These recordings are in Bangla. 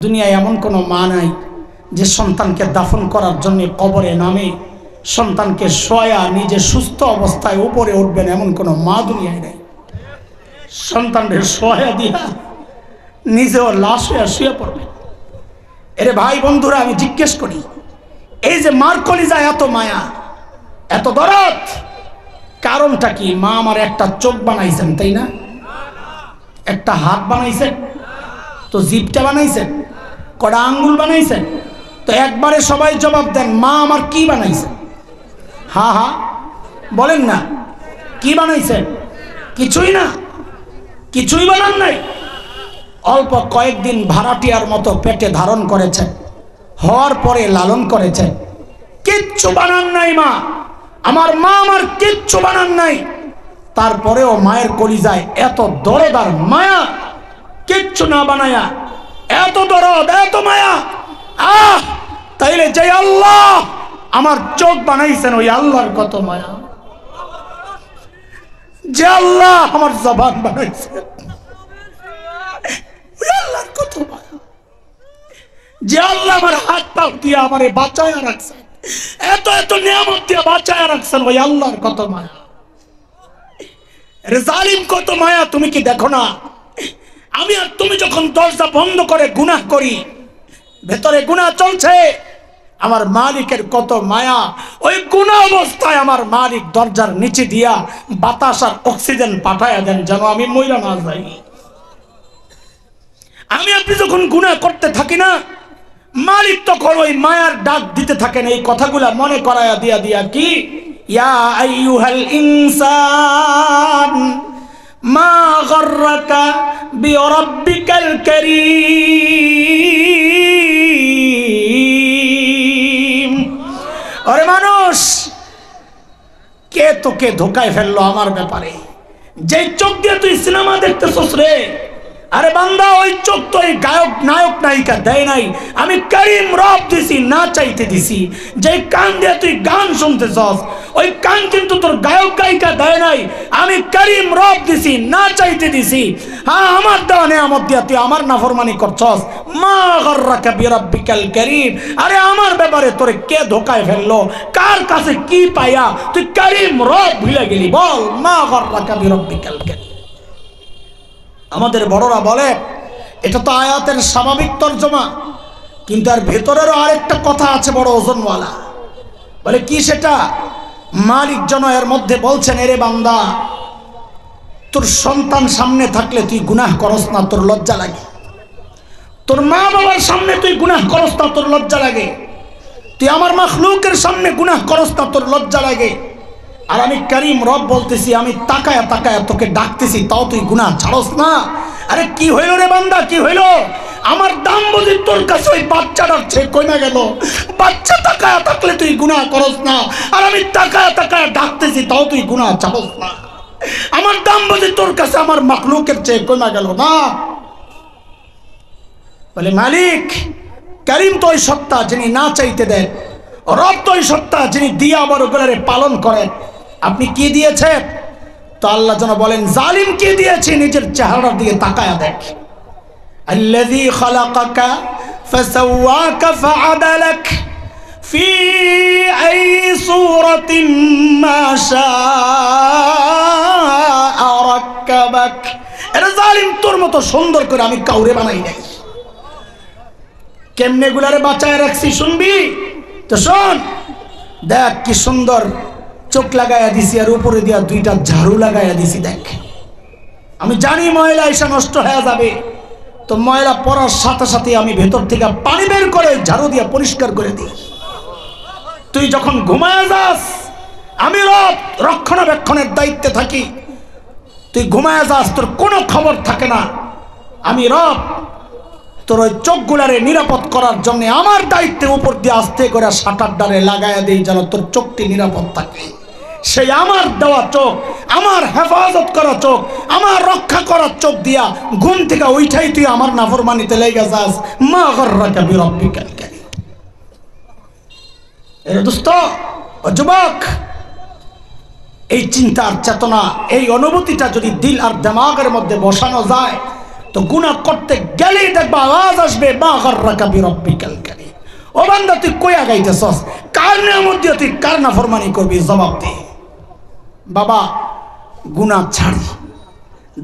দুনিয়ায় এমন কোনো মা নাই যে সন্তানকে দাফন করার জন্য কবরে নামে সন্তানকে শোয়া নিজে সুস্থ অবস্থায় উপরে উঠবেন এমন কোনো মা দুনিয়ায় নেই। সন্তানকে শোয়া দিয়া নিজেও লাশ হয়ে শুয়ে পড়বে। এরে ভাই বন্ধুরা, আমি জিজ্ঞেস করি, এই যে মার কলিজায় এত মায়া, এত দরদ, কারণটা কি? মা আমার একটা চোখ বানাইছেন, তাই না? একটা হাত বানাইছেন, তো জিভটা বানাইছেন, কটা আঙ্গুল বানাইছেন, তো একবারে সবাই জবাব দেন, মা আমার কি বানাইছেন? হ্যাঁ হ্যাঁ বলেন না, কি বানাইছেন? কিছুই না, কিছুই বানান নাই। অল্প কয়েকদিন ভাড়াটিয়ার মতো পেটে ধারণ করেছেন, হওয়ার পরে লালন করেছেন, কিচ্ছু বানান নাই মা। আমার মা আমার কিচ্ছু বানান নাই, তারপরেও মায়ের কলিজায় এত দরদ আর মায়া, কিচ্ছু না বানায়া এত দরদ এত মায়া। তাইলে যে আল্লাহ আমার চোখ বানাইছেন ওই আল্লাহর কত মায়া, যে আল্লাহ আমার জবান বানাইছেন ওই আল্লাহর কত মায়া, যে আল্লাহ আমার হাত পা দিয়ে আমারে বাঁচায়া রাখছেন, এত এত নিয়ামত দিয়ে বাঁচায়া রাখছেন ওই আল্লাহর কত মায়া। জালিম কত মায়া তুমি কি দেখো না? আমি আর তুমি যখন দরজা বন্ধ করে গুনাহ করি, ভেতরে গুনাহ চলছে, আমার মালিকের কত মায়া। ওই গুনাহ অবস্থায় আমার মালিক দরজার নিচে দিয়া বাতাস আর অক্সিজেন পাঠায়া দেন যেন আমি মইরা না যাই। আমি আপনি যখন গুনাহ করতে থাকি না, মালিক তখন ওই মায়ার ডাক দিতে থাকেন, এই কথাগুলা মনে করায়া দিয়া দিয়া কি, ইয়া আইয়ুহাল ইনসান মা গররাকা বিরাব্বিকাল কারীম। আরে মানুষ, কে তোকে ধোকায় ফেললো আমার ব্যাপারে? যে চোখ দিয়ে তুই সিনেমা দেখতেছস রে, আরে বান্দা ওই চোখ তো এই গায়ক নায়ক নায়িকা দেয় নাই, আমি করিম রব দিছি, না চাইতে দিছি। যে কান দিয়ে তুই গান শুনতেছস ওই কান কিন্তু তোর গায়ক গায়িকা দেয় নাই, আমি করিম রব দিছি, না চাইতে দিছি। হ্যাঁ, আমার দেওয়া নেয়ামত দিয়া তুই আমার নাফরমানি করছস। মা গররাকা বিরাব্বিকাল কারীম। আরে আমার ব্যাপারে তোরে কে ধোকায় ফেললো? কার কাছে কি পাইয়া তুই করিম রব ভুলে গেলি? বল, মা গররাকা বিরাব্বিকাল কারীম। আমাদের বড়রা বলে এটা তো আয়াতের স্বাভাবিক তর্জমা, কিন্তু আর ভেতরেরও আরেকটা কথা আছে বড় ওজনওয়ালা। বলে কি সেটা? মালিক যেন এর মধ্যে বলছেন, এরে বান্দা, তোর সন্তান সামনে থাকলে তুই গুনাহ করস না, তোর লজ্জা লাগে। তোর মা বাবার সামনে তুই গুনাহ করস না, তোর লজ্জা লাগে। তুই আমার মাখলুকের সামনে গুনাহ করস না, তোর লজ্জা লাগে। আর আমি করিম রব বলতেছি, আমি তাকায়া তাকায়া তোকে ডাকতেছি, তাও তুই গুনাহ ছাড়স না। আরে কি হইল রে বান্দা, কি হইল? আমার দাম বুঝি তোর কাছে ওই বাচ্চাটার চেয়ে কমে গেল? বাচ্চা তাকায়া থাকলে তুই গুনাহ করস না, আর আমি তাকায়া তাকায়া ডাকতেছি, তাও তুই গুনাহ ছাড়স না। আমার দাম বুঝি তোর কাছে আমার মাখলুকের চেয়ে কমে গেল না? বলে মালিক করিম তো ওই সত্তা যিনি না চাইতে দেন, রব তো ওই সত্তা যিনি দিয়া আবার ওগুলারে পালন করেন। আপনি কি দিয়েছেন? তো আল্লাহ যেন বলেন, জালিম কি দিয়েছে? নিজের চেহারার দিকে তাকায়া দেখ। আল্লাযী খালাকাকা ফাসাওয়াকা ফাআদালাক ফি আই সূরাতিন মা শাআ রাক্কাবাক। এরে জালিম, তোর মতো সুন্দর করে আমি কাউরে বানাই নাই। কেমনে গুলারে বাঁচায় রাখছি শুনবি? তো শোন, দেখ কি সুন্দর চোখ লাগাইয়া দিছি, আর উপরে দিয়া দুইটা ঝাড়ু লাগাইয়া দিছি। দেখ, আমি জানি ময়লা এসে নষ্ট হয়ে যাবে, তো ময়লা পড়ার সাথে সাথে আমি ভেতর থেকে পানি বের করে ঝাড়ু দিয়ে পরিষ্কার করে দিই। তুই যখন ঘুমায় যাস, আমি রক্ষণাবেক্ষণের দায়িত্বে থাকি। তুই ঘুমায় যাস, তোর কোনো খবর থাকে না। আমি রব তোর ওই চোখগুলারে নিরাপদ করার জন্য আমার দায়িত্বের উপর দিয়ে আস্তে করে শাটার ডালে লাগাইয়া দিই, যেন তোর চোখটি নিরাপদ থাকে। সেই আমার দেওয়া চোখ, আমার হেফাজত করা চোখ, আমার রক্ষা করার চোখ দিয়া ঘুম থেকে উঠাই তুই আমার নাফরমানিতে লেগে যাস। মা গররাকা বিরাব্বিকাল কারীম। এর দোস্ত ও যুবক, এই চিন্তার চেতনা, এই অনুভূতিটা যদি দিল আর দিমাগের মধ্যে বসানো যায়, তো গুনাহ করতে গেলেই দেখবা আওয়াজ আসবে মা গাররাকা বিরাব্বিকাল কারীম। ও বান্দা তুই কই আগাইতেছস, কার নিয়ামত দিয়ে তুই কার নাফরমানি করবি, জবাব দে। বাবা গুনাহ ছাড়ি,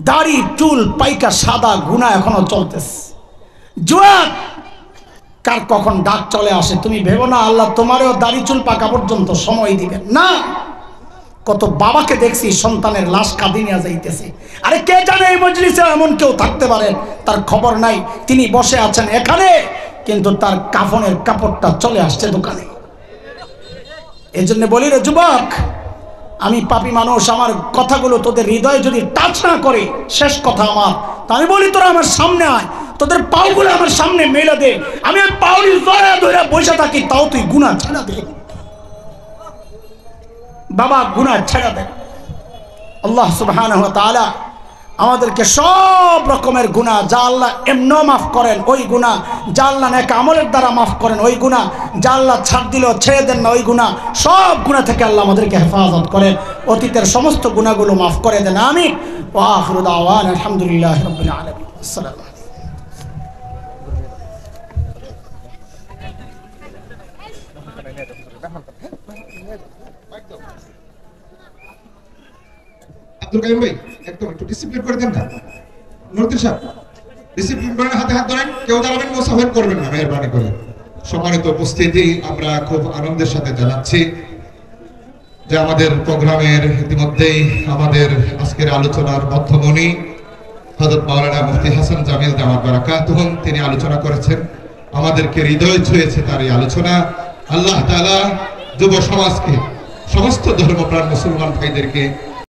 দাড়ি চুল পাইকা সাদা, গুনাহ এখনো চলতেছে। জুয়ান কার কখন ডাক চলে আসে তুমি ভেবো না আল্লাহ তোমারও দাড়ি চুল পাকা পর্যন্ত সময় দিবেন না। কত বাবাকে দেখছি সন্তানের লাশ কাঁদি নিয়ে যাইতেছে। আরে কে জানে এই মজলিসে এমন কেউ থাকতে পারেন, তার খবর নাই, তিনি বসে আছেন এখানে কিন্তু তার কাফনের কাপড়টা চলে আসছে দোকানে। এই জন্য বলি রে যুবক, আমি পাপী মানুষ, আমার কথাগুলো তোদের হৃদয়ে যদি টাচ না করে, শেষ কথা আমার, তা আমি বলি তোরা আমার সামনে আয়, তোদের পাওগুলো আমার সামনে মেলে দে, আমি ওই পাউরি জড়া ধরে বসে থাকি, তাও তুই গুনাহ ছেড়ে দে। বাবা গুনাহ ছেড়ে দে। আল্লাহ সুবহানাহু ওয়া তাআলা আমাদেরকে সব রকমের গুনাহ যা আল্লাহ এমনো মাফ করেন ওই গুনাহ, যা আল্লাহ নেক আমলের দ্বারা মাফ করেন ওই গুনাহ, যা আল্লাহ ছাড় দিল ছেড়ে দেন না ওই গুনাহ, সব গুনাহ থেকে আল্লাহ আমাদেরকে হেফাজত করেন, অতীতের সমস্ত গুনাহগুলো মাফ করে দেন, আমিন। ওয়া আখিরু দাওয়ানা আলহামদুলিল্লাহি রাব্বিল আলামিন। আসসালামু আলাইকুম। আব্দুল কাইম ভাই একদম একটু ডিসিপ্লিন করে দেন না। নুরুদ্দিন সাহেব ডিসিপ্লিন করে হাতে হাত ধরেন, কেউ দাঁড়াবেন মুসাফির করবেন না মেহেরবানি করে। সম্মানিত উপস্থিতি, আমরা খুব আনন্দের সাথে জানাচ্ছি যে আমাদের প্রোগ্রামের ইতিমধ্যেই আমাদের আজকের আলোচনার মধ্যমণি হযরত মাওলানা মুফতি হাসান জামিল দামাত বারাকাতুহুম তিনি আলোচনা করেছেন, আমাদেরকে হৃদয় ছুঁয়েছে তার এই আলোচনা। আল্লাহ তাআলা যুব সমাজকে, সমস্ত ধর্মপ্রাণ মুসলমান ভাইদেরকে